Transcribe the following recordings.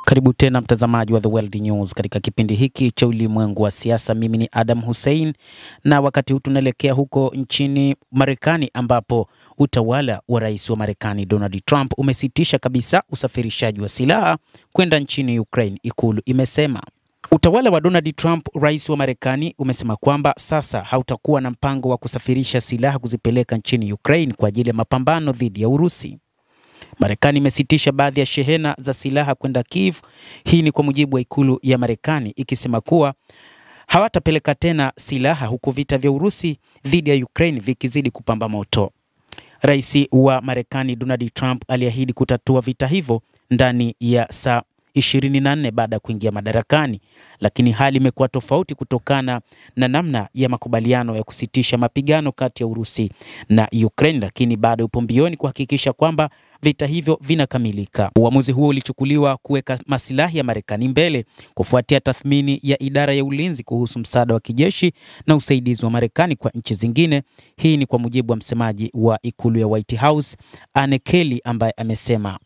Karibu tena mtazamaji wa The World News katika kipindi hiki cha ulimwengu wa siasa. Mimi ni Adam Hussein na wakati huu tunaelekea huko nchini Marekani ambapo utawala wa rais wa Marekani Donald Trump umesitisha kabisa usafirishaji wa silaha kwenda nchini Ukraine. Ikulu imesema. Utawala wa Donald Trump, rais wa Marekani, umesema kwamba sasa hautakuwa na mpango wa kusafirisha silaha kuzipeleka nchini Ukraine kwa ajili ya mapambano dhidi ya Urusi. Marekani imesitisha baadhi ya shehena za silaha kwenda Kiev. Hii ni kwa mujibu wa ikulu ya Marekani, ikisema kuwa hawatapeleka tena silaha huku vita vya Urusi dhidi ya Ukraine vikizidi kupamba moto. Rais wa Marekani Donald Trump aliahidi kutatua vita hivyo ndani ya saa 24 baada ya kuingia madarakani, lakini hali imekuwa tofauti kutokana na namna ya makubaliano ya kusitisha mapigano kati ya Urusi na Ukraine, lakini bado upo mbioni kuhakikisha kwamba vita hivyo vinakamilika. Uamuzi huo ulichukuliwa kuweka maslahi ya Marekani mbele kufuatia tathmini ya idara ya ulinzi kuhusu msaada wa kijeshi na usaidizi wa Marekani kwa nchi zingine. Hii ni kwa mujibu wa msemaji wa ikulu ya White House, Anne Kelly, ambaye amesema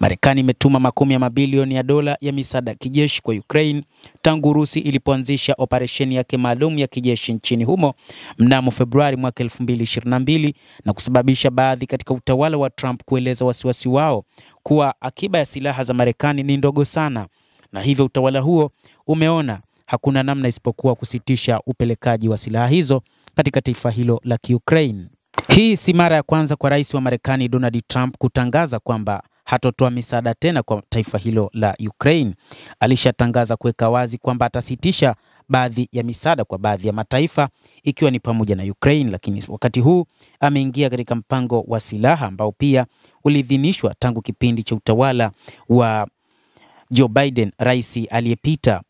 Marekani imetuma makumi ya mabilioni ya dola ya misaada ya kijeshi kwa Ukraine tangu Urusi ilipoanzisha operesheni yake maalum ya kijeshi nchini humo mnamo Februari mwaka 2022 na kusababisha baadhi katika utawala wa Trump kueleza wasiwasi wao kuwa akiba ya silaha za Marekani ni ndogo sana, na hivyo utawala huo umeona hakuna namna isipokuwa kusitisha upelekaji wa silaha hizo katika taifa hilo la Ukraine. Hii si mara ya kwanza kwa rais wa Marekani Donald Trump kutangaza kwamba hatotoa misaada tena kwa taifa hilo la Ukraine. Alishatangaza kuweka wazi kwamba atasitisha baadhi ya misaada kwa baadhi ya mataifa ikiwa ni pamoja na Ukraine, lakini wakati huu ameingia katika mpango wa silaha ambao pia uliidhinishwa tangu kipindi cha utawala wa Joe Biden, rais aliyepita.